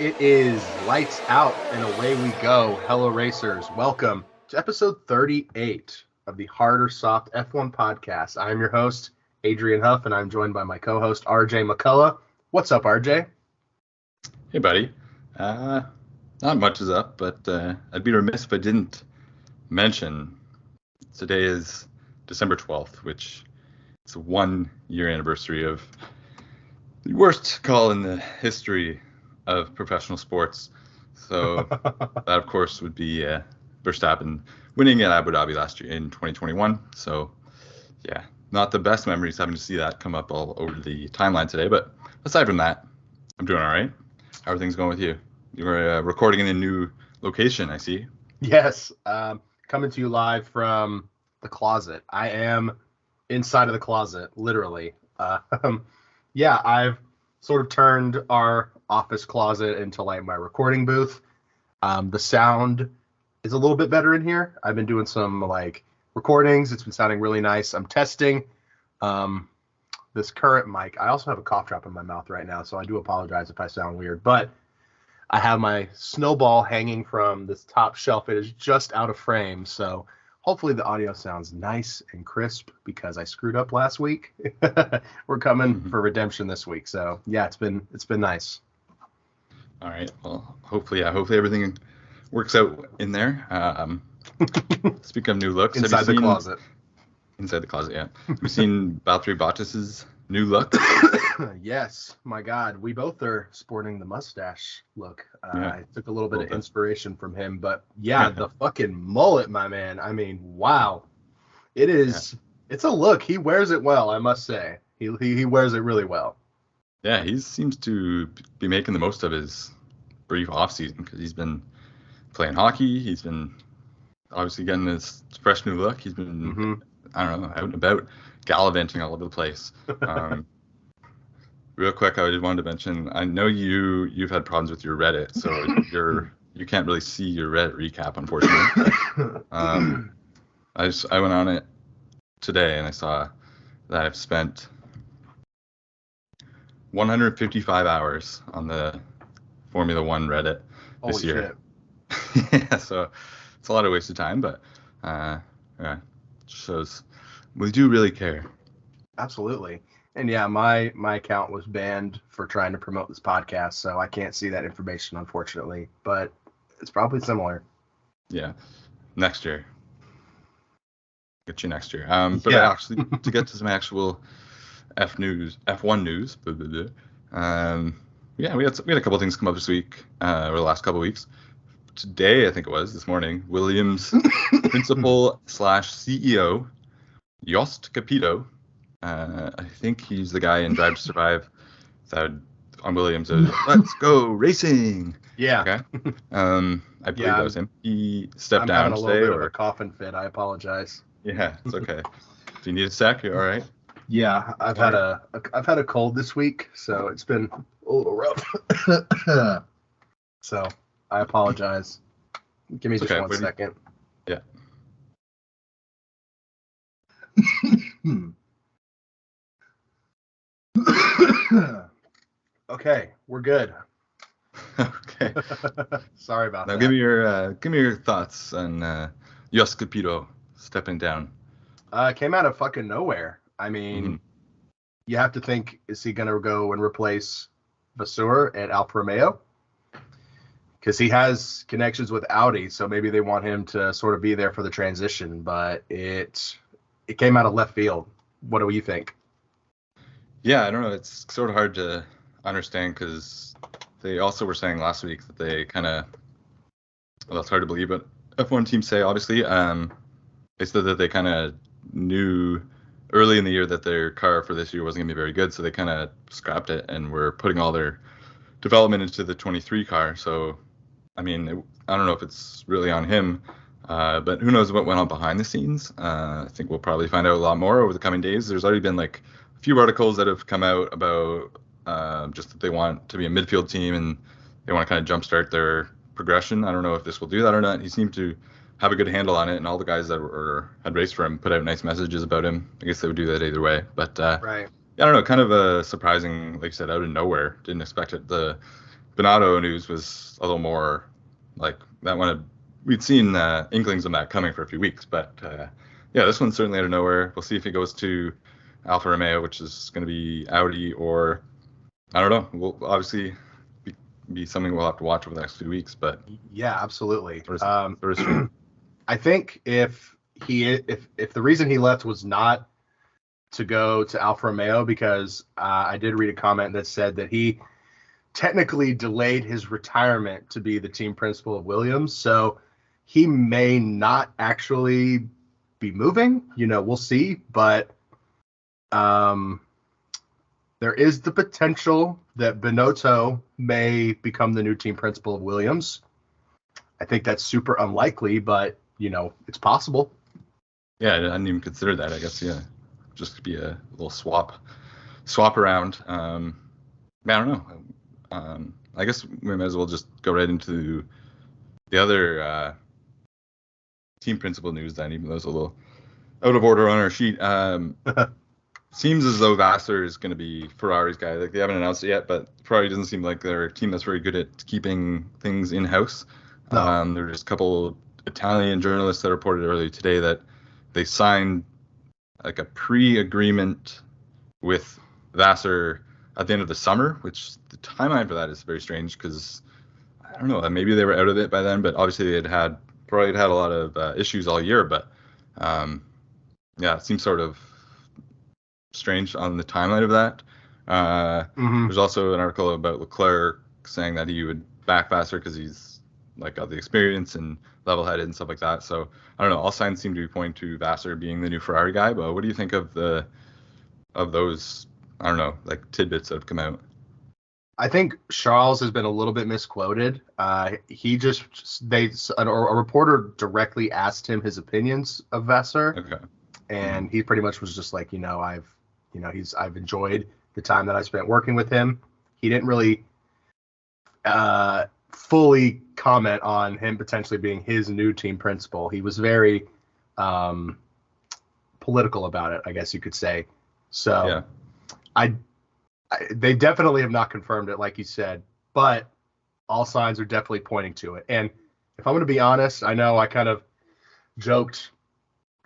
It is lights out and away we go. Hello, racers. Welcome to episode 38 of the Hard or Soft F1 podcast. I am your host, Adrian Huff, and I'm joined by my co-host, RJ McCullough. What's up, RJ? Hey, buddy. Not much is up, but I'd be remiss if I didn't mention today is December 12th, which is a 1-year anniversary of the worst call in the history of professional sports. So that, of course, would be Verstappen winning at Abu Dhabi last year in 2021. So, yeah, not the best memories having to see that come up all over the timeline today. But aside from that, I'm doing all right. How are things going with you? You were recording in a new location, I see. Yes, coming to you live from the closet. I am inside of the closet, literally. Yeah, I've sort of turned our office closet into like my recording booth. The sound is a little bit better in here. I've been doing some like recordings. It's been sounding really nice. I'm testing this current mic. I also have a cough drop in my mouth right now, so I do apologize if I sound weird, but I have my snowball hanging from this top shelf. It is just out of frame, so hopefully the audio sounds nice and crisp because I screwed up last week. We're coming for redemption this week, so yeah, it's been nice. All right. Well, hopefully everything works out in there. Speaking of new looks, Inside the closet. Inside the closet, yeah. Have you seen Valtteri Bottas's new look? Yes, my God, we both are sporting the mustache look. Yeah. I took a little bit of inspiration from him, but yeah, the fucking mullet, my man. I mean, wow, it is. Yeah. It's a look. He wears it well, I must say. He wears it really well. Yeah, he seems to be making the most of his brief off season because he's been playing hockey. He's been obviously getting this fresh new look. He's been I don't know, out and about, gallivanting all over the place. Real quick, I just wanted to mention, I know you've had problems with your Reddit, so you can't really see your Reddit recap, unfortunately. I went on it today and I saw that I've spent 155 hours on the Formula One Reddit this year. Yeah, so it's a lot of wasted time, but yeah, it shows we do really care. Absolutely. And yeah, my account was banned for trying to promote this podcast, so I can't see that information, unfortunately. But it's probably similar. Yeah, next year. Get you next year. But yeah. Actually, to get to some actual F1 news. Yeah, we had a couple of things come up this week, or the last couple of weeks. Today, I think it was this morning, Williams principal / CEO Jost Capito. I think he's the guy in Drive to Survive that on Williams. Let's go racing. Yeah. Okay. I believe that was him. He stepped down having a little bit of a coughing fit. I apologize. Yeah, it's okay. If you need a sec, you're all right. Yeah, I've had a cold this week, so it's been a little rough. So I apologize. Give me just 1 second. Yeah. Okay, we're good. Okay. Sorry about that. Now give me your thoughts on Jost Capito stepping down. Came out of fucking nowhere. I mean, you have to think, is he gonna go and replace Vasseur at Alfa Romeo? Because he has connections with Audi, so maybe they want him to sort of be there for the transition. But it came out of left field. What do you think? Yeah, I don't know. It's sort of hard to understand because they also were saying last week that they kind of, well, it's hard to believe, but F1 teams say, obviously, they said that they kind of knew early in the year that their car for this year wasn't going to be very good, so they kind of scrapped it and were putting all their development into the 23 car. So, I mean, I don't know if it's really on him, but who knows what went on behind the scenes. I think we'll probably find out a lot more over the coming days. There's already been like a few articles that have come out about just that they want to be a midfield team and they want to kind of jumpstart their progression. I don't know if this will do that or not. He seemed to have a good handle on it, and all the guys that had raced for him put out nice messages about him. I guess they would do that either way. But right. I don't know, kind of a surprising, like I said, out of nowhere. Didn't expect it. The Binotto news was a little more like that one. We'd seen inklings of that coming for a few weeks, but yeah, this one's certainly out of nowhere. We'll see if he goes to Alfa Romeo, which is going to be Audi, or I don't know. Will obviously be something we'll have to watch over the next few weeks. But yeah, absolutely. Sort I think if the reason he left was not to go to Alfa Romeo, because I did read a comment that said that he technically delayed his retirement to be the team principal of Williams, so he may not actually be moving. We'll see, but there is the potential that Binotto may become the new team principal of Williams. I think that's super unlikely, but it's possible. Yeah, I didn't even consider that. I guess just to be a little swap around. I don't know. I guess we might as well just go right into the other team principal news then, even though it's a little out of order on our sheet. Seems as though Vasseur is going to be Ferrari's guy. Like, they haven't announced it yet, but Ferrari doesn't seem like they're a team that's very good at keeping things in-house. No. There's a couple Italian journalists that reported earlier today that they signed like a pre-agreement with Vasseur at the end of the summer, which the timeline for that is very strange because I don't know, maybe they were out of it by then, but obviously Ferrari had had a lot of issues all year, but yeah, it seems sort of strange on the timeline of that. There's also an article about Leclerc saying that he would back Vasseur because he's like got the experience and level-headed and stuff like that. So I don't know. All signs seem to be pointing to Vasseur being the new Ferrari guy. But what do you think of those? I don't know, like tidbits that have come out. I think Charles has been a little bit misquoted. A reporter directly asked him his opinions of Vasseur. Okay. And he pretty much was just like, I've enjoyed the time that I spent working with him. He didn't really fully comment on him potentially being his new team principal. He was very political about it, I guess you could say. So yeah. They definitely have not confirmed it, like you said, but all signs are definitely pointing to it. And if I'm going to be honest, I know I kind of joked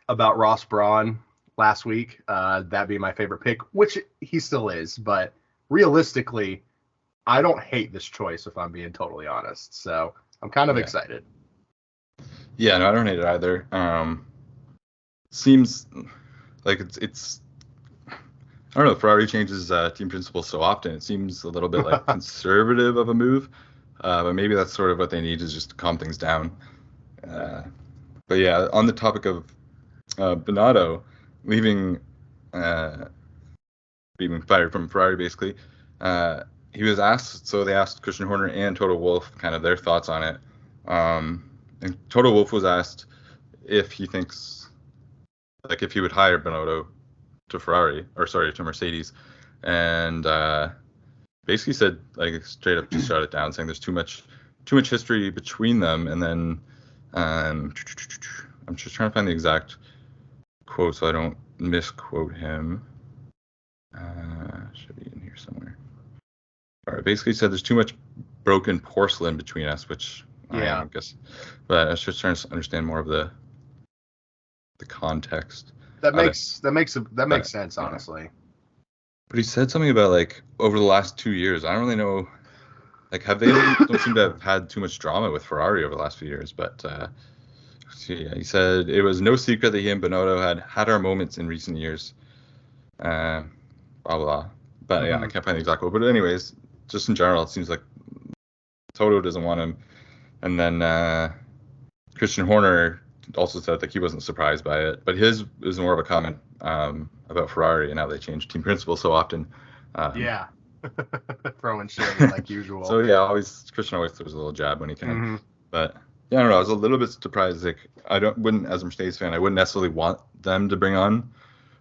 about Ross Brawn last week, that being my favorite pick, which he still is, but realistically, I don't hate this choice if I'm being totally honest. So I'm kind of excited. Yeah, no, I don't hate it either. Seems like it's I don't know, Ferrari changes team principals so often. It seems a little bit like conservative of a move, but maybe that's sort of what they need, is just to calm things down. But yeah, on the topic of Binotto being fired from Ferrari, basically, he was asked. So they asked Christian Horner and Toto Wolff kind of their thoughts on it. And Toto Wolff was asked if he thinks, like, if he would hire Binotto to to Mercedes, and basically said, like, straight up just shut it down, saying there's too much history between them. And then I'm just trying to find the exact quote so I don't misquote him. Should be in here somewhere. All right, basically said there's too much broken porcelain between us, which I guess, but I was just trying to understand more of the context. That makes sense, honestly. But he said something about, like, over the last 2 years. I don't really know, like, don't seem to have had too much drama with Ferrari over the last few years. But he said it was no secret that he and Binotto had our moments in recent years. Blah blah. But yeah, I can't find the exact quote. But anyways, just in general, it seems like Toto doesn't want him. And then Christian Horner also said that he wasn't surprised by it, but his is more of a comment about Ferrari and how they change team principals so often. Throwing shade like usual. So yeah, Christian always throws a little jab when he can. But yeah, I don't know. I was a little bit surprised. Like, wouldn't as a Mercedes fan, I wouldn't necessarily want them to bring on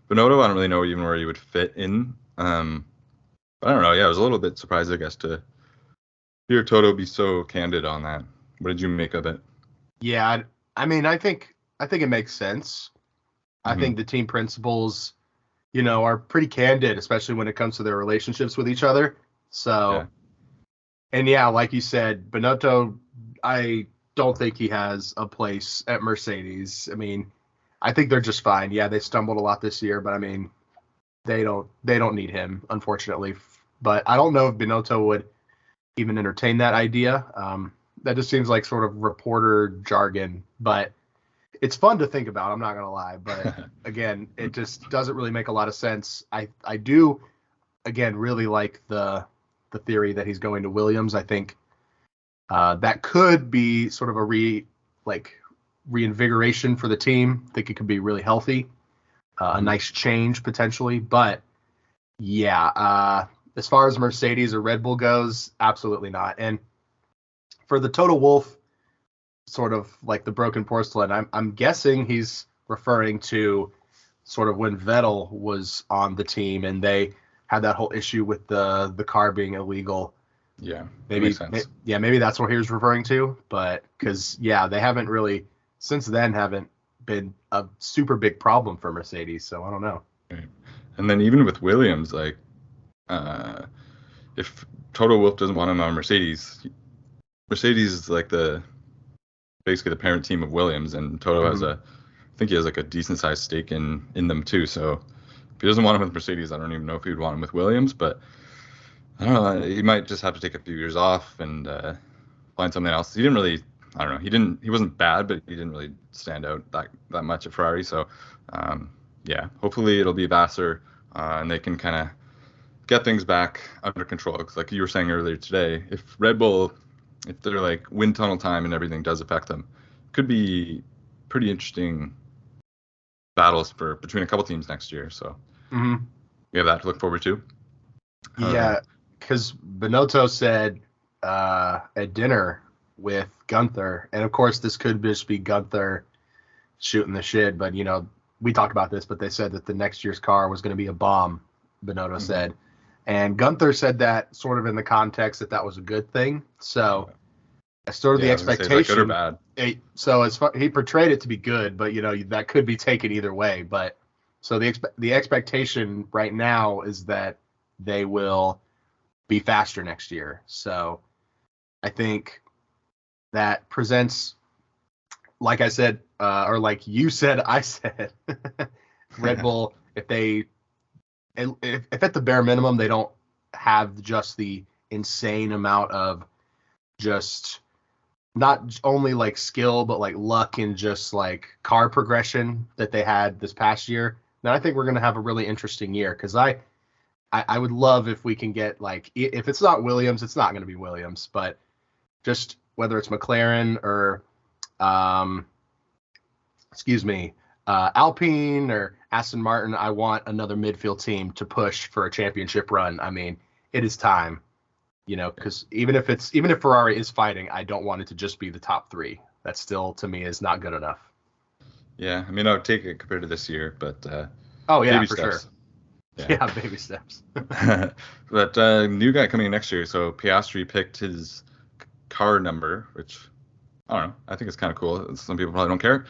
Binotto. I don't really know even where he would fit in. But I don't know. Yeah, I was a little bit surprised, I guess, to hear Toto be so candid on that. What did you make of it? Yeah, I mean, I think it makes sense. I think the team principals, are pretty candid, especially when it comes to their relationships with each other. So And yeah, like you said, Binotto, I don't think he has a place at Mercedes. I mean, I think they're just fine. Yeah, they stumbled a lot this year, but I mean, they don't need him, unfortunately. But I don't know if Binotto would even entertain that idea. That just seems like sort of reporter jargon, but it's fun to think about. I'm not gonna lie, but again, it just doesn't really make a lot of sense. I do again really like the theory that he's going to Williams. I think that could be sort of a reinvigoration for the team. I think it could be really healthy, a nice change potentially. But yeah, as far as Mercedes or Red Bull goes, absolutely not. And for the Toto Wolff sort of like the broken porcelain, I'm guessing he's referring to sort of when Vettel was on the team and they had that whole issue with the car being illegal. Yeah, maybe makes sense. maybe that's what he was referring to. But because yeah, they haven't really since then haven't been a super big problem for Mercedes. So I don't know. Right. And then even with Williams, like if Toto Wolff doesn't want him on Mercedes, Mercedes is like basically the parent team of Williams, and Toto has I think he has like a decent sized stake in them too. So if he doesn't want him with Mercedes, I don't even know if he would want him with Williams, but I don't know. He might just have to take a few years off and find something else. He didn't really, I don't know. He wasn't bad, but he didn't really stand out that much at Ferrari. So yeah, hopefully it'll be Vasseur and they can kind of get things back under control. Because like you were saying earlier today, if Red Bull, if they're like wind tunnel time and everything does affect them, could be pretty interesting battles between a couple teams next year. So we have that to look forward to. Yeah, because Binotto said at dinner with Gunther, and of course this could just be Gunther shooting the shit, but you know, we talked about this, but they said that the next year's car was going to be a bomb, Binotto said. And Gunther said that sort of in the context that was a good thing. So that's sort of the expectation. Is that good or bad? He portrayed it to be good, but you know, that could be taken either way. But so the expectation right now is that they will be faster next year. So I think that presents, like I said, or like you said, I said, Red Bull, if at the bare minimum they don't have just the insane amount of just not only like skill but like luck and just like car progression that they had this past year, then I think we're going to have a really interesting year. Because I would love if we can get like, if it's not Williams, it's not going to be Williams, but just whether it's McLaren or Alpine or Aston Martin, I want another midfield team to push for a championship run. I mean, it is time, you know, because even if Ferrari is fighting, I don't want it to just be the top three. That still, to me, is not good enough. Yeah, I mean, I would take it compared to this year, but baby for steps. Sure. Yeah, baby steps. But new guy coming in next year. So Piastri picked his car number, which I don't know. I think it's kind of cool. Some people probably don't care.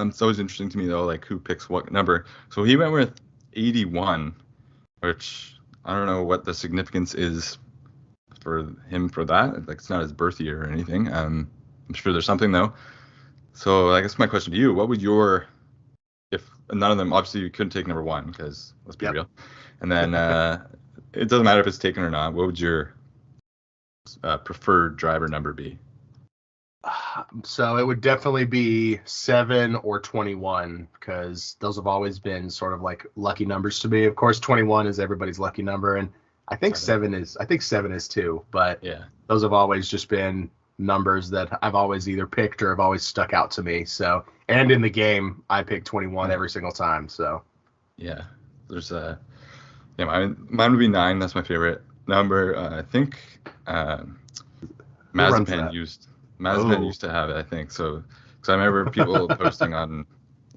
It's always interesting to me though, like who picks what number. So he went with 81, which I don't know what the significance is for him for that. Like it's not his birth year or anything. I'm sure there's something though. So I guess my question to you: what would if none of them, obviously you couldn't take number one because let's be real, and then it doesn't matter if it's taken or not. What would your preferred driver number be? So it would definitely be 7 or 21 because those have always been sort of like lucky numbers to me. Of course, 21 is everybody's lucky number, and I think 7 is too. But yeah, those have always just been numbers that I've always either picked or have always stuck out to me. So, and in the game, I pick 21 every single time. So yeah, there's mine would be 9. That's my favorite number. I think Mazepin used to have it, I think. So, because I remember people posting on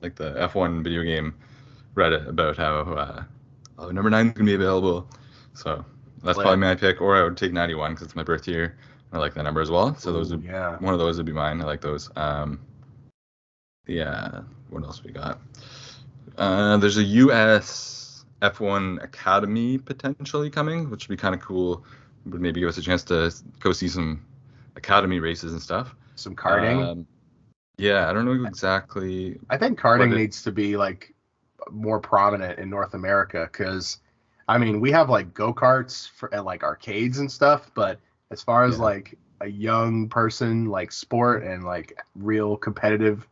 like the F1 video game Reddit about how number 9 is gonna be available. So that's probably my pick. Or I would take 91 because it's my birth year. I like that number as well. So one of those would be mine. I like those. Yeah. What else we got? There's a US F1 Academy potentially coming, which would be kind of cool would maybe give us a chance to go see some academy races and stuff. Some karting. Yeah, I don't know exactly. I think karting needs to be like more prominent in North America because, I mean, we have like go-karts at like arcades and stuff, but as far as like a young person like sport and like real competitive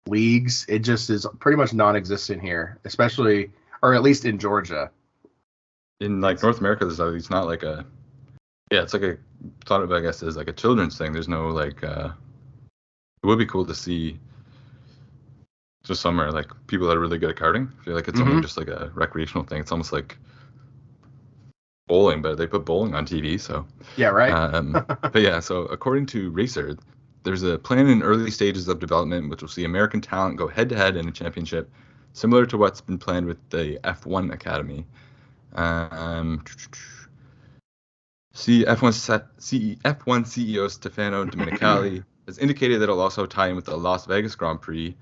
leagues, it just is pretty much non-existent here, especially, or at least in Georgia. In like North America, it's not like a, it's like thought of, I guess, as like a children's thing. There's no like, it would be cool to see just somewhere like people that are really good at karting. I feel like it's only just like a recreational thing. It's almost like bowling, but they put bowling on TV, so. Yeah, right. But yeah, so according to Racer, there's a plan in early stages of development which will see American talent go head-to-head in a championship, similar to what's been planned with the F1 Academy. F1 CEO Stefano Domenicali has indicated that it'll also tie in with the Las Vegas Grand Prix,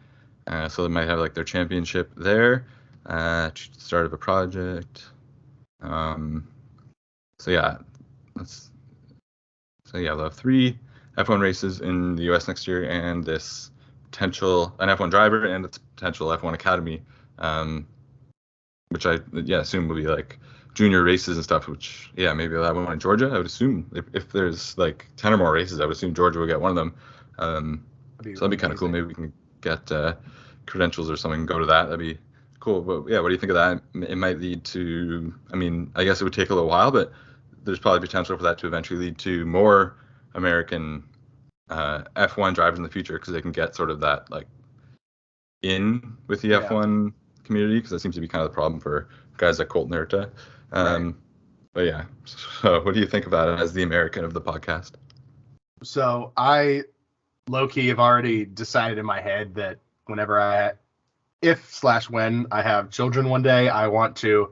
so they might have like their championship there. Start of a project. We'll have 3 F1 races in the US next year, and this potential an F1 driver and the potential F1 Academy, which I assume will be like junior races and stuff. Which maybe that one in Georgia. I would assume if there's like 10 or more races, I would assume Georgia would get one of them. So that'd be kind of cool. Maybe we can get credentials or something and go to that. That'd be cool. But yeah, what do you think of that? It might lead to. I mean, I guess it would take a little while, but there's probably potential for that to eventually lead to more American F1 drivers in the future, because they can get sort of that like in with the F1 community, because that seems to be kind of the problem for guys like Colton Herta. But yeah, so what do you think about it as the American of the podcast? So I low-key have already decided in my head that whenever when I have children one day, I want to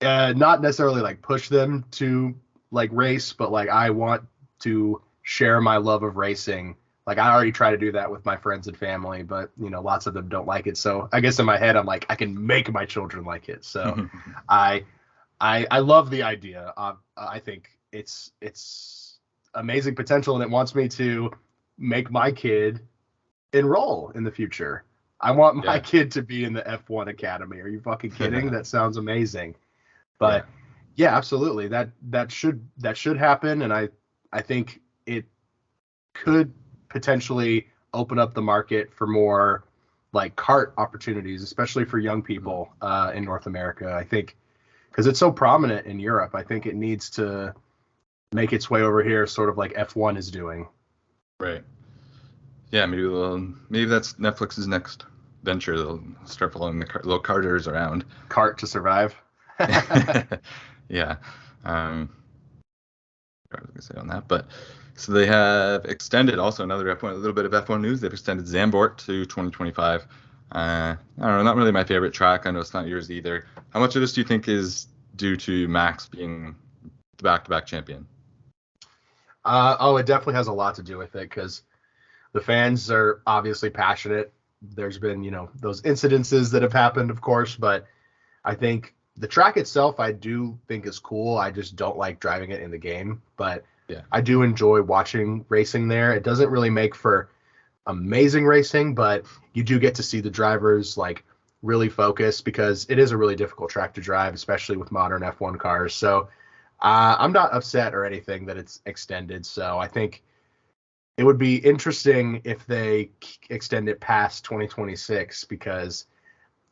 not necessarily like push them to like race, but like I want to share my love of racing. Like I already try to do that with my friends and family, but lots of them don't like it. So I guess in my head I'm like, I can make my children like it. So I love the idea. I think it's amazing potential, and it wants me to make my kid enroll in the future. I want my kid to be in the F1 Academy. Are you fucking kidding? That sounds amazing. But yeah, absolutely. That should happen, and I think it could potentially open up the market for more like kart opportunities, especially for young people in North America. I think because it's so prominent in Europe, I think it needs to make its way over here, sort of like F1 is doing. Right. Yeah, maybe that's Netflix's next venture. They'll start following the little carters around. Cart to survive. Yeah. I was gonna say on that, but so they have extended also another F1, a little bit of F1 news. They've extended Zandvoort to 2025. I don't know, not really my favorite track. I know it's not yours either. How much of this do you think is due to Max being the back-to-back champion? It definitely has a lot to do with it, because the fans are obviously passionate. There's been, those incidences that have happened, of course, but I think the track itself, I do think is cool. I just don't like driving it in the game, but I do enjoy watching racing there. It doesn't really make for amazing racing, but you do get to see the drivers like really focus, because it is a really difficult track to drive, especially with modern F1 cars. So I'm not upset or anything that it's extended. So I think it would be interesting if they extend it past 2026, because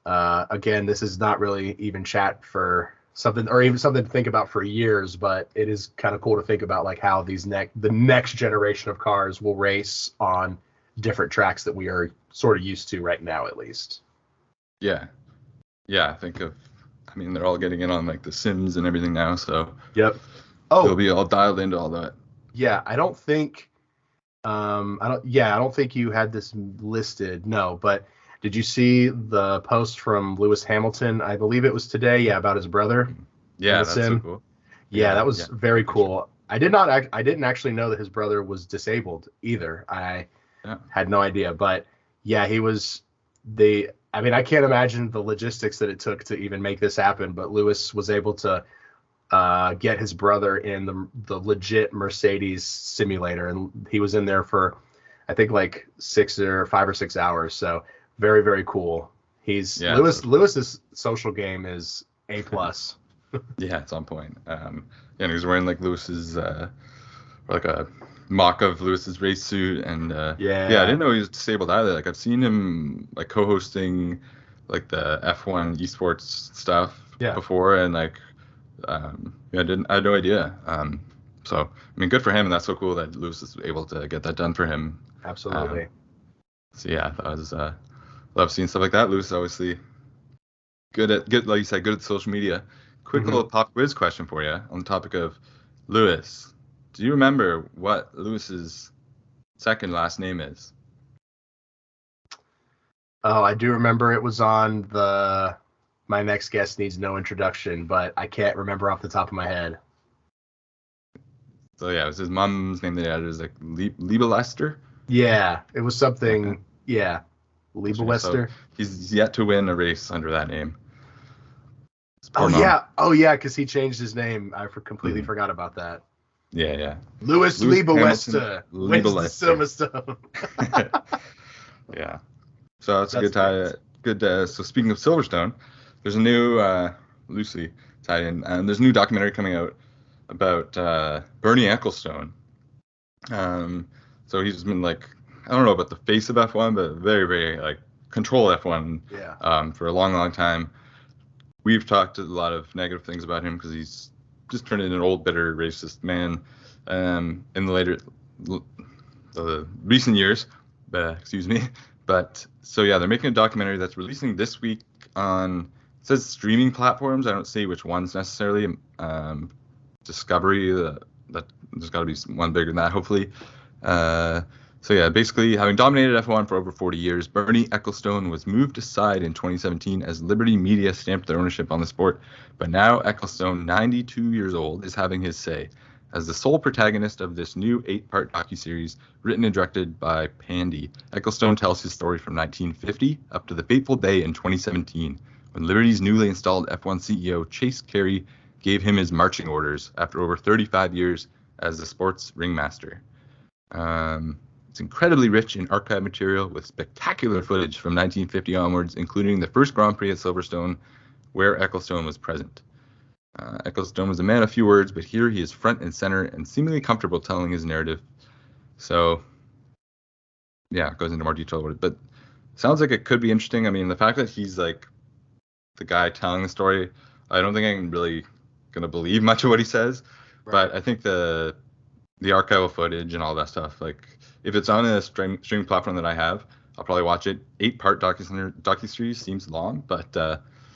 again, this is not really even chat for something, or even something to think about for years, but it is kind of cool to think about like how the next generation of cars will race on different tracks that we are sort of used to right now, at least. Yeah. They're all getting in on like the sims and everything now, so they'll be all dialed into all that. Yeah, I don't think you had this listed. No, but did you see the post from Lewis Hamilton? I believe it was today. Yeah, about his brother. Yeah, that's so cool. Yeah, that was very cool. I didn't actually know that his brother was disabled either. I had no idea, but yeah, he was I can't imagine the logistics that it took to even make this happen, but Lewis was able to get his brother in the legit Mercedes simulator, and he was in there for I think like 5 or 6 hours. So very, very cool. Lewis's social game is A plus. Yeah, it's on point. And he's wearing like Lewis's like a mock of Lewis's race suit, and I didn't know he was disabled either. Like I've seen him like co-hosting like the F1 esports stuff before, and like I had no idea. So I mean, good for him, and that's so cool that Lewis is able to get that done for him. Absolutely. So yeah, I thought it was love seeing stuff like that. Lewis is obviously good like you said, good at social media. Quick little pop quiz question for you on the topic of Lewis. Do you remember what Lewis's second last name is? Oh, I do remember it was on My Next Guest Needs No Introduction, but I can't remember off the top of my head. So yeah, it was his mom's name. They added was like Liebelester. Yeah, it was something. Okay. Yeah, Liebelester. So he's yet to win a race under that name. Oh yeah, because he changed his name. I completely forgot about that. Yeah. Lewis Liebelester wins the Silverstone. Yeah. So that's a good tie. Good. So speaking of Silverstone, there's a new loosely tied in, and there's a new documentary coming out about Bernie Ecclestone. So he's been like, I don't know about the face of F1, but very, very like control F1 for a long, long time. We've talked a lot of negative things about him because he's just turned into an old, bitter, racist man in the recent years. Excuse me. But so yeah, they're making a documentary that's releasing this week on, it says streaming platforms. I don't see which ones necessarily. Discovery, that there's got to be one bigger than that, hopefully. So yeah, basically, having dominated F1 for over 40 years, Bernie Ecclestone was moved aside in 2017 as Liberty Media stamped their ownership on the sport. But now Ecclestone, 92 years old, is having his say as the sole protagonist of this new 8-part docuseries written and directed by Pandy. Ecclestone tells his story from 1950 up to the fateful day in 2017 when Liberty's newly installed F1 CEO Chase Carey gave him his marching orders after over 35 years as the sport's ringmaster. It's incredibly rich in archive material with spectacular footage from 1950 onwards, including the first Grand Prix at Silverstone, where Ecclestone was present. Ecclestone was a man of few words, but here he is front and center and seemingly comfortable telling his narrative. So, yeah, it goes into more detail about it, but sounds like it could be interesting. I mean, the fact that he's like the guy telling the story, I don't think I'm really going to believe much of what he says, but I think the archival footage and all that stuff, like if it's on a streaming platform that I have, I'll probably watch it. 8-part docuseries seems long, but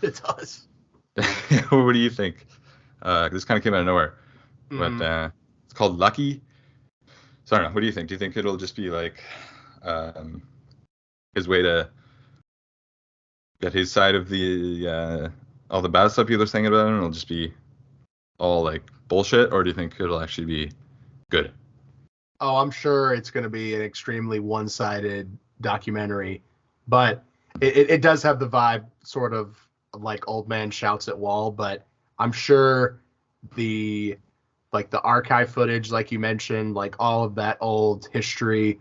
it does. What do you think? This kind of came out of nowhere, but it's called Lucky. So I don't know. What do you think? Do you think it'll just be like his way to get his side of the all the bad stuff people are saying about him? It'll just be all like bullshit, or do you think it'll actually be good? Oh, I'm sure it's going to be an extremely one-sided documentary, but it does have the vibe sort of like old man shouts at wall, but I'm sure the archive footage, like you mentioned, like all of that old history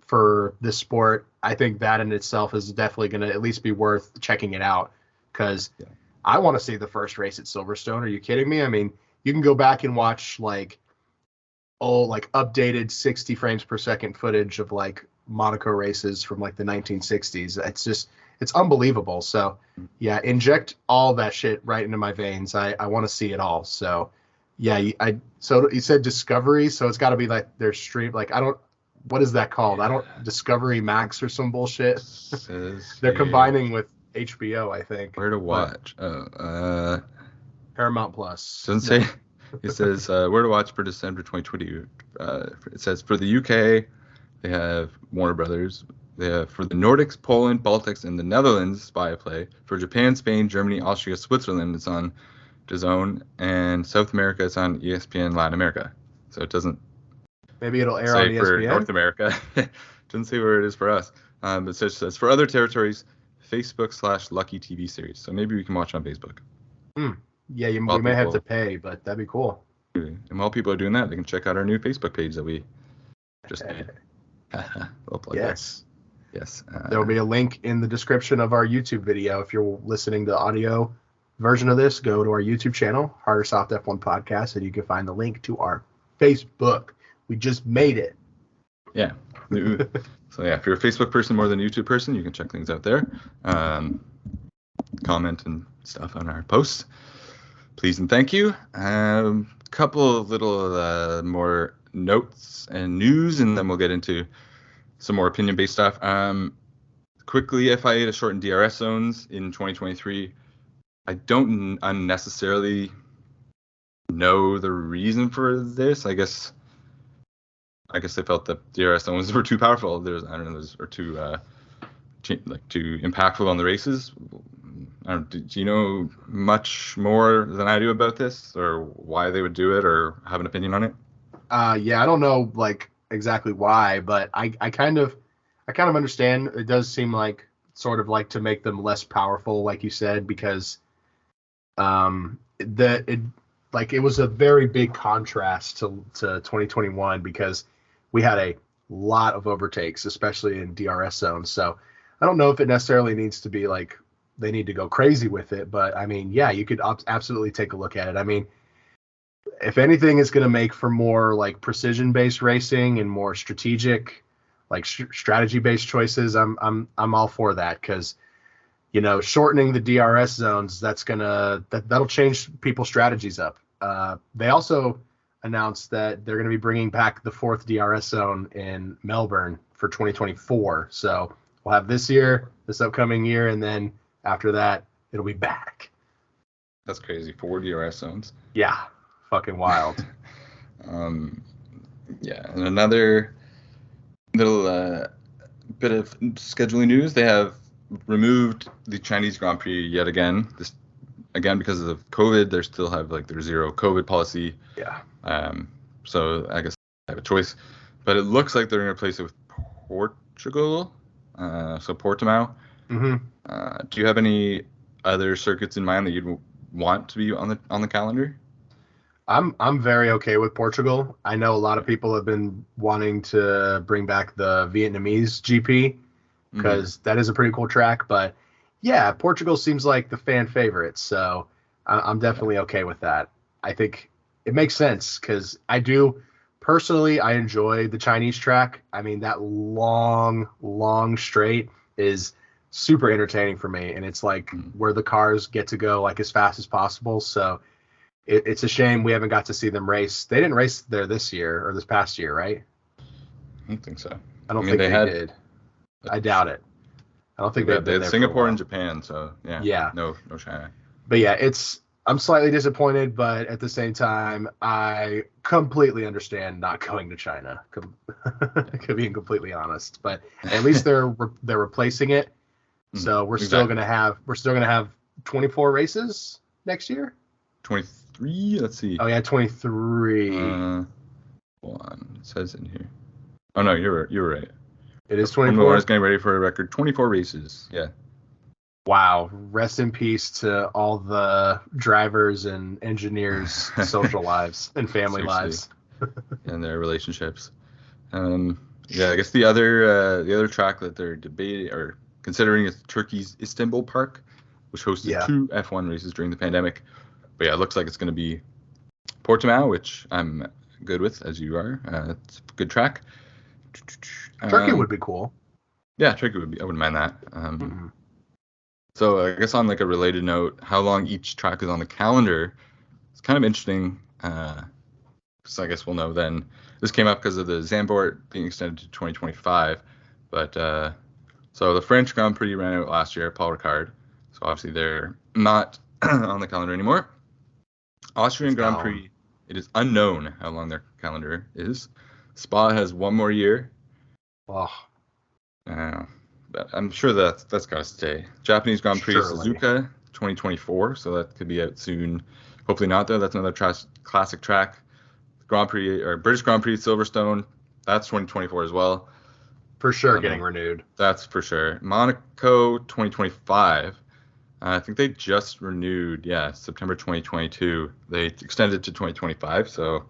for this sport, I think that in itself is definitely going to at least be worth checking it out, because I want to see the first race at Silverstone. Are you kidding me? I mean, you can go back and watch like old, like updated 60 frames per second footage of like Monaco races from like the 1960s. It's unbelievable. So yeah, inject all that shit right into my veins. I want to see it all. So yeah, so you said Discovery, so it's got to be like their stream. Like what is that called? Discovery Max or some bullshit. They're combining with HBO, I think. Where to watch? Paramount Plus. Doesn't say. It says where to watch for December 2020. It says for the UK, they have Warner Brothers. They have for the Nordics, Poland, Baltics, and the Netherlands, Viaplay. For Japan, Spain, Germany, Austria, Switzerland, it's on DAZN, and South America, it's on ESPN Latin America. So it doesn't. Maybe it'll air on ESPN. For North America. Doesn't say where it is for us. But it says for other territories, Facebook/Lucky TV series. So maybe we can watch on Facebook. Yeah, we While may have to people pay, but that'd be cool. and while people are doing that, they can check out our new Facebook page that we just made. Little plug there. Yes. Yes. There will be a link in the description of our YouTube video. If you're listening to the audio version of this, go to our YouTube channel, Hard or Soft F1 Podcast, and you can find the link to our Facebook. We just made it. Yeah. So yeah, if you're a Facebook person more than a YouTube person, you can check things out there. Comment and stuff on our posts. Please and thank you. Couple of little more notes and news, and then we'll get into some more opinion-based stuff. Quickly, FIA to shorten DRS zones in 2023. I don't unnecessarily know the reason for this. I guess they felt that DRS zones were too powerful. Or too too impactful on the races. Do you know much more than I do about this, or why they would do it, or have an opinion on it? Yeah, I don't know like exactly why, but I kind of understand. It does seem like sort of like to make them less powerful, like you said, because it was a very big contrast to 2021 because we had a lot of overtakes, especially in DRS zones. So I don't know if it necessarily needs to be like they need to go crazy with it, but I mean, yeah, you could absolutely take a look at it. I mean, if anything, it's going to make for more like precision-based racing and more strategic, like strategy-based choices. I'm all for that because, shortening the DRS zones, that'll change people's strategies up. They also announced that they're going to be bringing back the 4th DRS zone in Melbourne for 2024. So we'll have this upcoming year, and then after that, it'll be back. That's crazy. 4 DRS zones. Yeah. Fucking wild. Yeah, and another little bit of scheduling news. They have removed the Chinese Grand Prix yet again. This again because of COVID. They still have like their zero COVID policy. Yeah. So I guess they have a choice, but it looks like they're going to replace it with Portugal. So Portimao. Mm-hmm. Do you have any other circuits in mind that you'd want to be on the calendar? I'm very okay with Portugal. I know a lot of people have been wanting to bring back the Vietnamese GP because that is a pretty cool track. But yeah, Portugal seems like the fan favorite, so I'm definitely okay with that. I think it makes sense because I enjoy the Chinese track. I mean, that long straight is super entertaining for me, and it's like where the cars get to go like as fast as possible. So it's a shame we haven't got to see them race. They didn't race there this past year, right? I don't think so. I don't think they did. I doubt it. I don't think they had Singapore and Japan, so yeah. No China. But yeah, I'm slightly disappointed, but at the same time, I completely understand not going to China. Being completely honest, but at least they're replacing it. So we're still gonna have 24 races next year. 23. Let's see. Oh yeah, 23. Hold on, it says in here. Oh no, you're right. It is 24. Formula 1 is getting ready for a record 24 races. Yeah. Wow. Rest in peace to all the drivers and engineers' social lives and family lives. And their relationships. Yeah, I guess the other track that they're debating or considering is Turkey's Istanbul Park, which hosted 2 F1 races during the pandemic. But yeah, it looks like it's going to be Portimao, which I'm good with, as you are. It's a good track. Turkey would be cool. Yeah, Turkey would be. I wouldn't mind that. So I guess on like a related note, how long each track is on the calendar, it's kind of interesting. So I guess we'll know then. This came up because of the Zandvoort being extended to 2025. But so the French Grand Prix ran out last year, Paul Ricard. So obviously they're not on the calendar anymore. Austrian Grand Prix, it is unknown how long their calendar is. Spa has one more year. Oh. But I'm sure that's got to stay. Japanese Grand Prix Suzuka 2024, so that could be out soon. Hopefully not, though. That's another classic track. Grand Prix or British Grand Prix Silverstone, that's 2024 as well. For sure getting renewed. That's for sure. Monaco 2025. I think they just renewed, September 2022. They extended to 2025. So,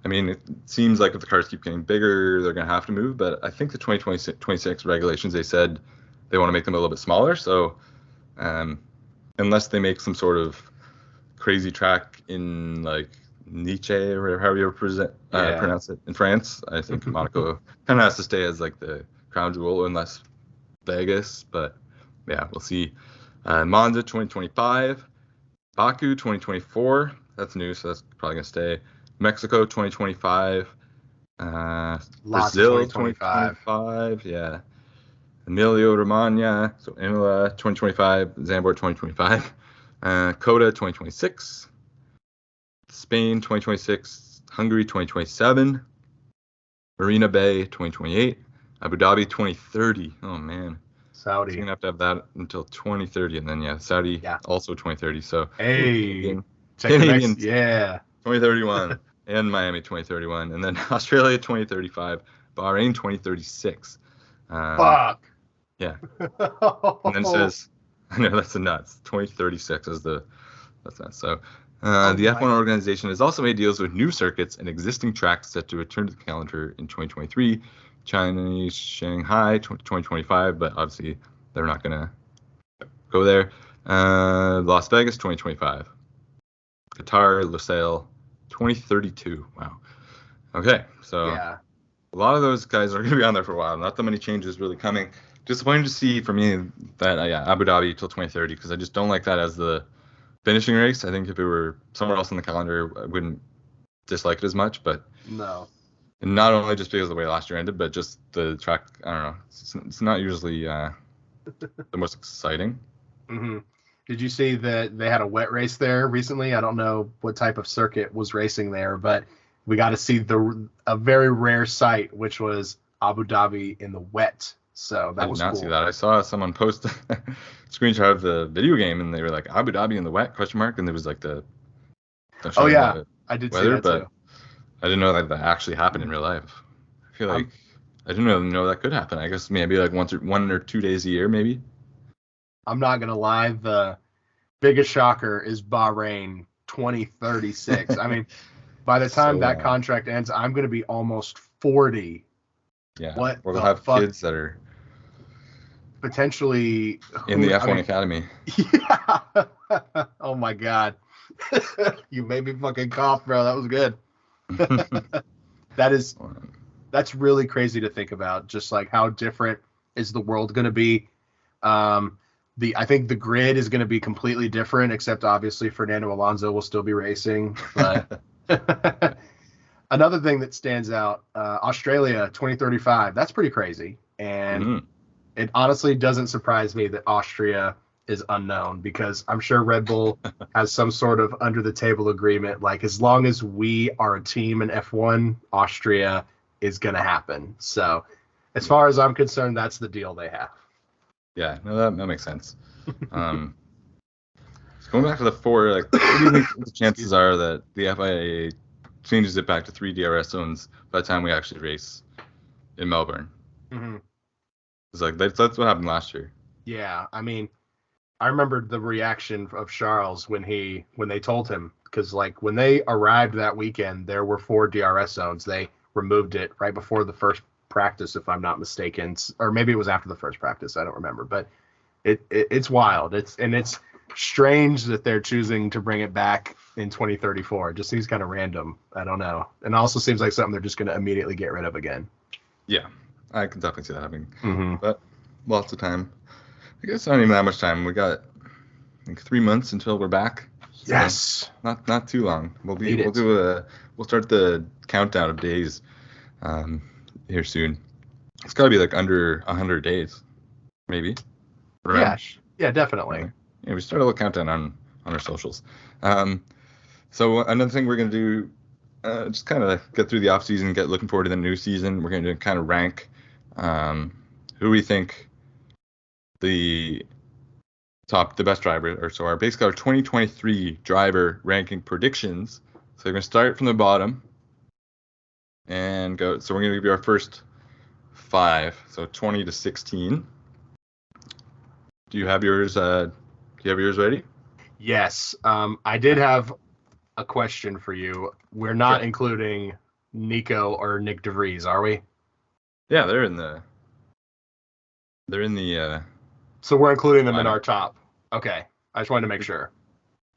I mean, it seems like if the cars keep getting bigger, they're going to have to move. But I think the 2026 regulations, they said they want to make them a little bit smaller. So, unless they make some sort of crazy track in like Nice or however you pronounce it in France, I think Monaco kind of has to stay as like the crown jewel unless Vegas. But yeah, we'll see. Monza 2025, Baku 2024. That's new, so that's probably gonna stay. Mexico 2025, Brazil 2025, yeah. Emilia Romagna, so Imola 2025, Zandvoort 2025, Coda 2026, Spain 2026, Hungary 2027, Marina Bay 2028, Abu Dhabi 2030. Oh man. Saudi. So you're going to have that until 2030, and then Saudi also 2030. So Canadian, 2031, and Miami 2031, and then Australia 2035, Bahrain 2036. Fuck. Yeah. And then it says, I know that's nuts. 2036 is that's nuts. So the F1 organization has also made deals with new circuits and existing tracks set to return to the calendar in 2023. Chinese Shanghai 2025, but obviously they're not gonna go there. Las Vegas 2025, Qatar Lusail 2032. Wow. Okay, so a lot of those guys are gonna be on there for a while. Not that many changes really coming. Disappointing to see for me that Abu Dhabi till 2030 because I just don't like that as the finishing race. I think if it were somewhere else on the calendar, I wouldn't dislike it as much. But no. And not only just because of the way last year ended, but just the track. I don't know. It's not usually the most exciting. Mm-hmm. Did you see that they had a wet race there recently? I don't know what type of circuit was racing there, but we got to see a very rare sight, which was Abu Dhabi in the wet. So that was cool. I did not see that. I saw someone post a screenshot of the video game, and they were like Abu Dhabi in the wet ? And there was like the I did see that too. I didn't know that actually happened in real life. I feel like I didn't really know that could happen. I guess maybe like 1 or 2 days a year, maybe. I'm not gonna lie. The biggest shocker is Bahrain 2036. I mean, by the time that contract ends, I'm gonna be almost 40. Yeah. Or we'll have kids that are potentially in the F1 Academy. Yeah. Oh my God. You made me fucking cough, bro. That was good. That's really crazy to think about, just like how different is the world going to be. I think the grid is going to be completely different, except obviously Fernando Alonso will still be racing. But another thing that stands out, Australia 2035, that's pretty crazy. And it honestly doesn't surprise me that Austria is unknown, because I'm sure Red Bull has some sort of under the table agreement. Like, as long as we are a team in F1, Austria is going to happen. So as far as I'm concerned, that's the deal they have. Yeah, no, that makes sense. So going back to the 4, like, what do you think the chances are that the FIA changes it back to 3 DRS zones by the time we actually race in Melbourne? Mm-hmm. It's like that's what happened last year. Yeah, I mean, I remember the reaction of Charles when they told him, because like when they arrived that weekend, there were 4 DRS zones. They removed it right before the first practice, if I'm not mistaken, or maybe it was after the first practice. I don't remember, but it's wild. It's strange that they're choosing to bring it back in 2034. It just seems kind of random. I don't know, and it also seems like something they're just going to immediately get rid of again. Yeah, I can definitely see that happening. But lots of time. I guess not even that much time. We got like 3 months until we're back. So yes. Not too long. We'll start the countdown of days here soon. It's got to be like under 100 days, maybe. Right? Yeah, definitely. Yeah, we start a little countdown on our socials. So another thing we're gonna do, just kind of get through the off season, get looking forward to the new season. We're gonna kind of rank who we think the best driver, or so our 2023 driver ranking predictions. So we're gonna start from the bottom and go. So we're gonna give you our first 5, so 20 to 16. Do you have yours you have yours ready? Yes. I did have a question for you. We're not including Nico or Nick DeVries, are we? Yeah, they're in the. So we're including them in our top. Okay. I just wanted to make sure.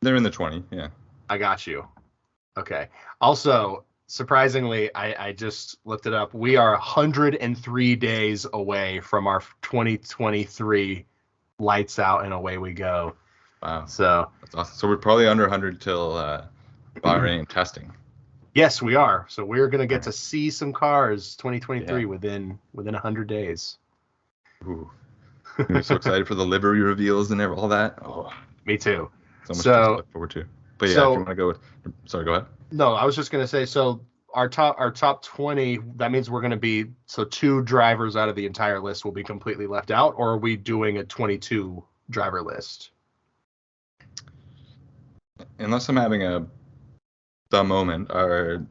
They're in the 20. Yeah. I got you. Okay. Also, surprisingly, I just looked it up. We are 103 days away from our 2023 lights out and away we go. Wow. So that's awesome. So we're probably under 100 till Bahrain testing. Yes, we are. So we're gonna get to see some cars 2023 within 100 days. Ooh. I'm so excited for the livery reveals and all that. Oh, me too. So much to look forward to. But yeah, if you want to go with, sorry, go ahead. No, I was just gonna say. So our top 20. That means we're gonna be 2 drivers out of the entire list will be completely left out, or are we doing a 22 driver list? Unless I'm having a dumb moment, aren't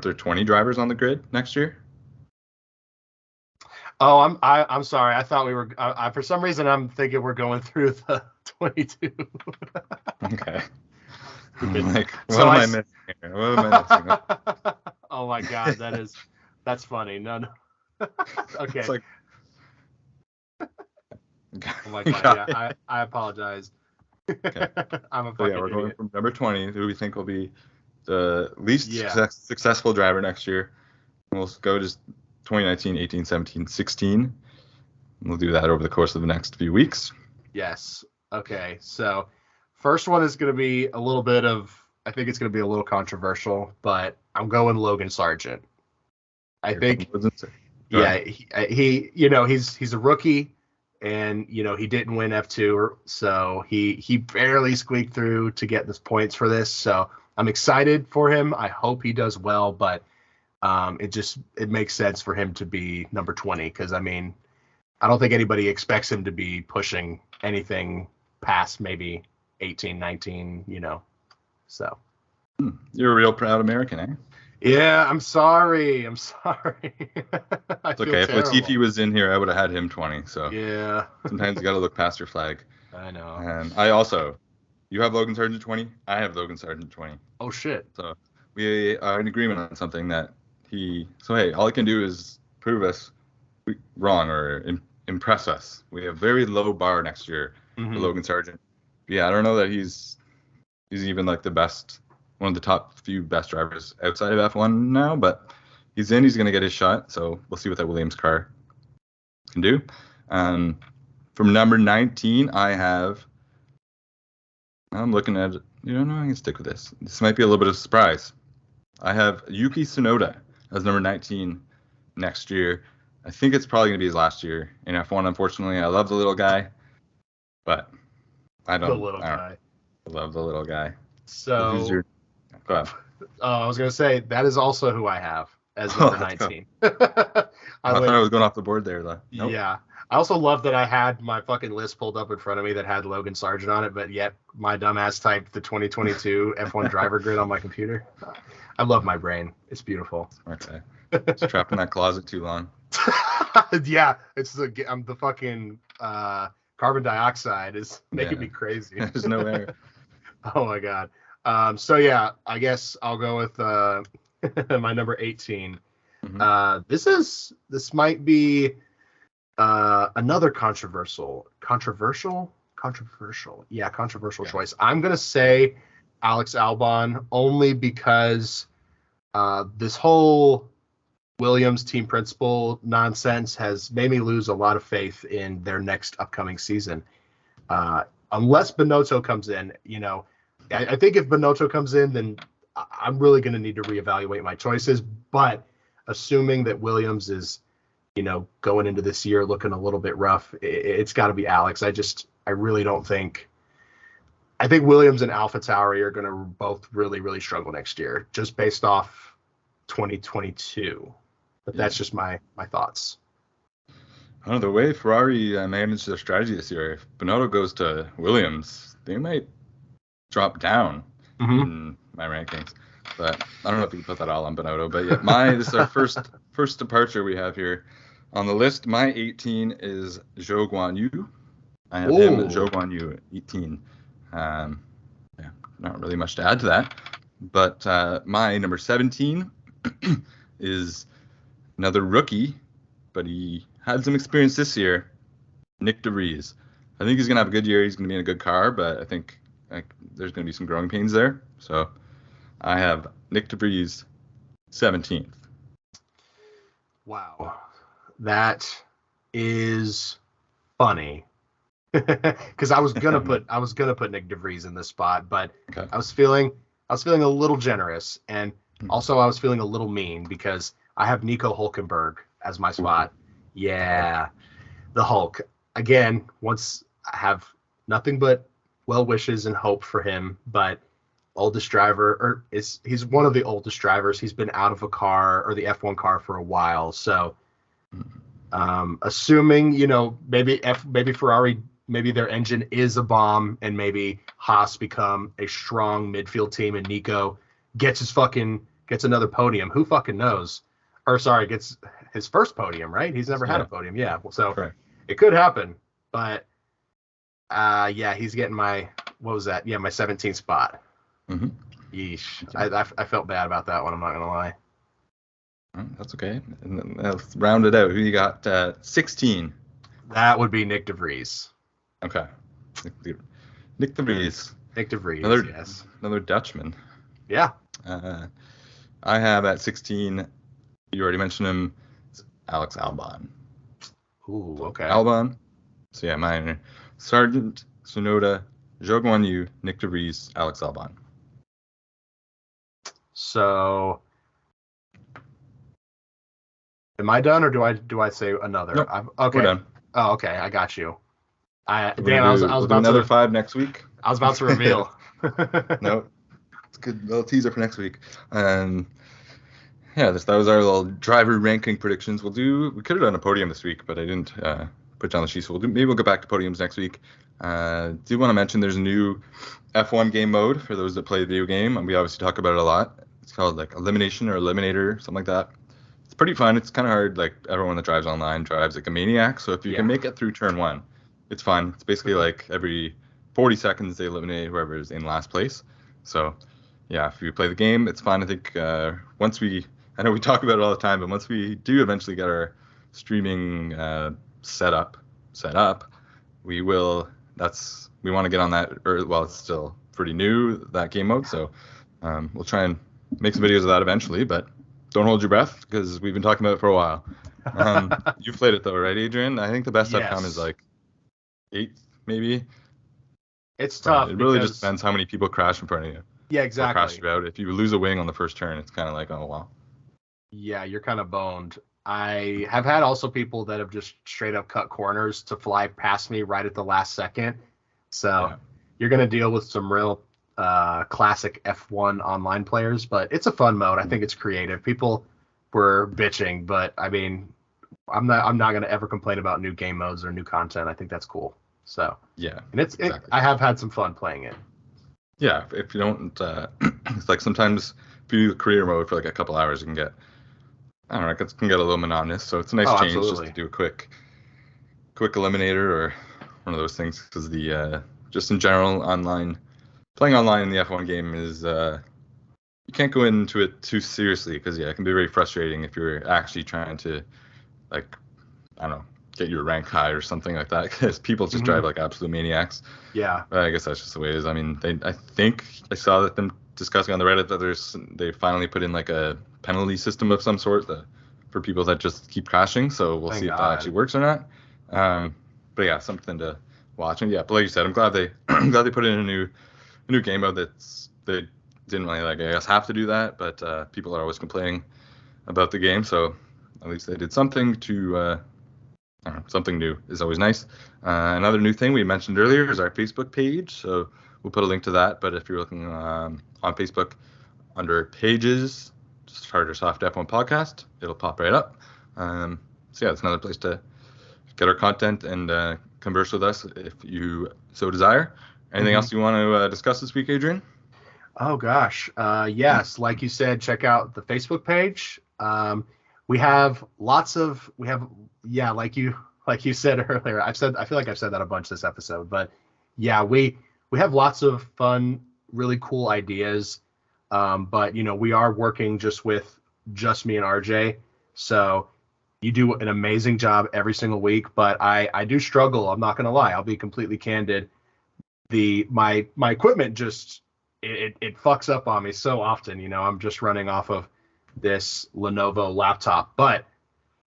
there 20 drivers on the grid next year? Oh, I'm sorry. I thought we were. For some reason, I'm thinking we're going through the 22. Okay. I'm like, what am I missing here? What am I missing? Oh my God, that's funny. No. Okay. It's like, oh my God. Yeah, I apologize. Okay. I'm a fucking we're going idiot. from number 20, who we think will be the least successful driver next year. We'll go just 2019, 18, 17, 16. We'll do that over the course of the next few weeks. Yes. Okay. So first one is going to be a little bit of, I think it's going to be a little controversial, but I'm going Logan Sargent. I think, he's a rookie. And, he didn't win F2, so he barely squeaked through to get the points for this. So I'm excited for him. I hope he does well, but it makes sense for him to be number 20 because, I don't think anybody expects him to be pushing anything past maybe 18, 19, so. You're a real proud American, eh? Yeah, I'm sorry. It's okay. If Latifi was in here, I would have had him 20. So yeah. Sometimes you got to look past your flag. I know. And you have Logan Sargent 20. I have Logan Sargent 20. Oh shit. So we are in agreement on something that all he can do is prove us wrong or impress us. We have very low bar next year for Logan Sargent. But yeah, I don't know that he's even like the best. One of the top few best drivers outside of F1 now, but he's going to get his shot, so we'll see what that Williams car can do. From number 19, I'm looking at, I'm going to stick with this. This might be a little bit of a surprise. I have Yuki Tsunoda as number 19 next year. I think it's probably going to be his last year in F1, unfortunately. I love the little guy, but I don't. I love the little guy. So, go ahead. I was going to say, that is also who I have as number 19. I thought I was going off the board there, though. Nope. Yeah. I also love that I had my fucking list pulled up in front of me that had Logan Sargent on it, but yet my dumbass typed the 2022 F1 driver grid on my computer. I love my brain. It's beautiful. Okay. It's trapped in that closet too long. Yeah. I'm the fucking carbon dioxide is making me crazy. There's no air. Oh my God. So yeah, I guess I'll go with my number 18. This might be another controversial choice. I'm gonna say Alex Albon only because this whole Williams team principal nonsense has made me lose a lot of faith in their next upcoming season. Unless Binotto comes in, I think if Binotto comes in, then I'm really going to need to reevaluate my choices. But assuming that Williams is, going into this year looking a little bit rough, it's got to be Alex. I really don't think. I think Williams and AlphaTauri are going to both really, really struggle next year, just based off 2022. But that's just my thoughts. I don't know, the way Ferrari managed their strategy this year, if Binotto goes to Williams, they might drop down in my rankings. But I don't know if you can put that all on Binotto. But yeah, this is our first departure we have here on the list. My 18 is Zhou Guanyu. I have him, Zhou Guanyu, 18. Yeah, not really much to add to that. But my number 17 is another rookie, but he had some experience this year, Nick DeVries. I think he's going to have a good year. He's going to be in a good car, but I think there's going to be some growing pains there. So I have Nick DeVries 17th. Wow. That is funny. Because I was gonna put Nick DeVries in this spot, but okay. I was feeling a little generous, and also I was feeling a little mean because I have Nico Hülkenberg as my spot. Yeah, the Hulk again. Once I have nothing but well wishes and hope for him, but oldest driver, he's one of the oldest drivers. He's been out of a car or the F1 car for a while, so assuming maybe Ferrari. Maybe their engine is a bomb, and maybe Haas become a strong midfield team, and Nico gets another podium. Who fucking knows? Or sorry, gets his first podium, right? He's never had a podium. Yeah. So correct. It could happen, but he's getting my 17th spot. Mm-hmm. Yeesh. I felt bad about that one. I'm not gonna lie. That's okay. And let's round it out. Who you got? 16. That would be Nick DeVries. Okay. Nick DeVries. Nick DeVries, yes. Another Dutchman. Yeah. I have at 16, you already mentioned him, Alex Albon. Ooh, okay. Albon. So yeah, mine Sargent, Tsunoda, Zhou Guanyu, Nick DeVries, Alex Albon. So am I done, or do I say another? Nope, okay. We're done. Oh, okay. I got you. I was about another 5 next week. I was about to reveal. No, it's a good little teaser for next week. That was our little driver ranking predictions. We could have done a podium this week, but I didn't put down the sheet. So maybe we'll go back to podiums next week. Do want to mention there's a new F1 game mode for those that play the video game, and we obviously talk about it a lot. It's called like Elimination or Eliminator, something like that. It's pretty fun. It's kind of hard. Like everyone that drives online drives like a maniac. So if you can make it through turn 1. It's fun. It's basically like every 40 seconds they eliminate whoever is in last place. So, yeah, if you play the game, it's fun. I think I know we talk about it all the time, but once we do eventually get our streaming set up, we want to get on that. It's still pretty new, that game mode. So we'll try and make some videos of that eventually, but don't hold your breath because we've been talking about it for a while. You've played it though, right, Adrian? I think the best I've come is like 8th, maybe. It's tough. It really just depends how many people crash in front of you. Yeah, exactly. Crash you out. If you lose a wing on the first turn, it's kind of like, oh wow. Yeah, you're kind of boned. I have had also people that have just straight up cut corners to fly past me right at the last second. So you're gonna deal with some real classic F1 online players, but it's a fun mode. I think it's creative. People were bitching, but I mean, I'm not gonna ever complain about new game modes or new content. I think that's cool. So yeah, and exactly. I have had some fun playing it. Yeah, if you don't, it's like sometimes if you do career mode for like a couple hours, it can get, I don't know, it can get a little monotonous. So it's a nice change just to do a quick eliminator or one of those things, because the just in general playing online in the F1 game is you can't go into it too seriously, because it can be very frustrating if you're actually trying to, like, I don't know, get your rank high or something like that, because people just drive like absolute maniacs. Yeah. But I guess that's just the way it is. I mean, I think I saw that them discussing on the Reddit that they finally put in like a penalty system of some sort for people that just keep crashing. So we'll see if that actually works or not. But yeah, something to watch. And yeah, but like you said, I'm glad they put in a new game mode they didn't really, like, I guess, have to do that, but people are always complaining about the game, so at least they did something to I don't know, something new is always nice. Another new thing we mentioned earlier is our Facebook page, so we'll put a link to that. But if you're looking on Facebook under pages, just Hard or Soft F1 Podcast, it'll pop right up. So yeah, it's another place to get our content and converse with us if you so desire. Anything else you want to discuss this week, Adrian? Oh gosh, yes. Like you said, check out the Facebook page. We have like you like you said earlier, I feel like I've said that a bunch this episode, but yeah, we have lots of fun, really cool ideas. But we are working just me and RJ. So you do an amazing job every single week, but I do struggle. I'm not going to lie. I'll be completely candid. My equipment just, it fucks up on me so often. I'm just running off of this Lenovo laptop, but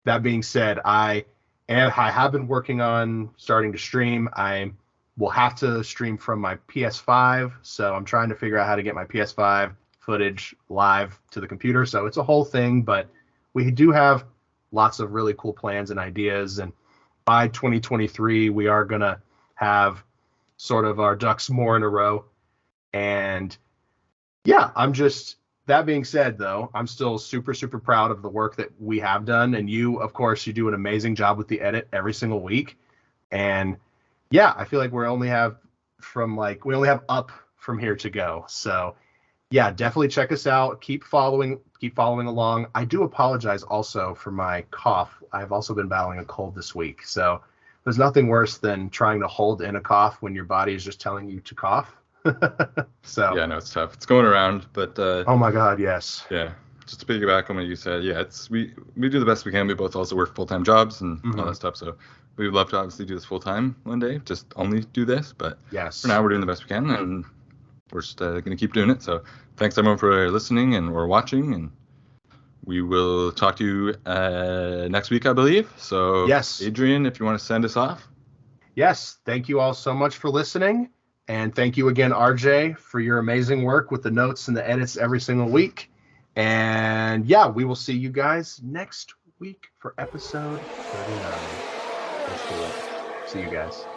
that being said, I have been working on starting to stream. I will have to stream from my PS5, so I'm trying to figure out how to get my PS5 footage live to the computer. So it's a whole thing, but we do have lots of really cool plans and ideas. And by 2023, we are going to have sort of our ducks more in a row. And yeah, that being said, though, I'm still super, super proud of the work that we have done. And you, of course, you do an amazing job with the edit every single week. And yeah, I feel like we only have up from here to go. So yeah, definitely check us out. Keep following along. I do apologize also for my cough. I've also been battling a cold this week. So there's nothing worse than trying to hold in a cough when your body is just telling you to cough. So yeah, no, it's tough. It's going around, but oh my God, yes. Yeah, just to piggyback on what you said, yeah, we do the best we can. We both also work full-time jobs and all that stuff, so we would love to obviously do this full-time one day, just only do this, but yes, for now we're doing the best we can, and we're just going to keep doing it. So thanks everyone for listening and or watching, and we will talk to you next week, I believe. So yes, Adrian, if you want to send us off. Yes, thank you all so much for listening. And thank you again, RJ, for your amazing work with the notes and the edits every single week. And yeah, we will see you guys next week for episode 39. Let's do it. See you guys.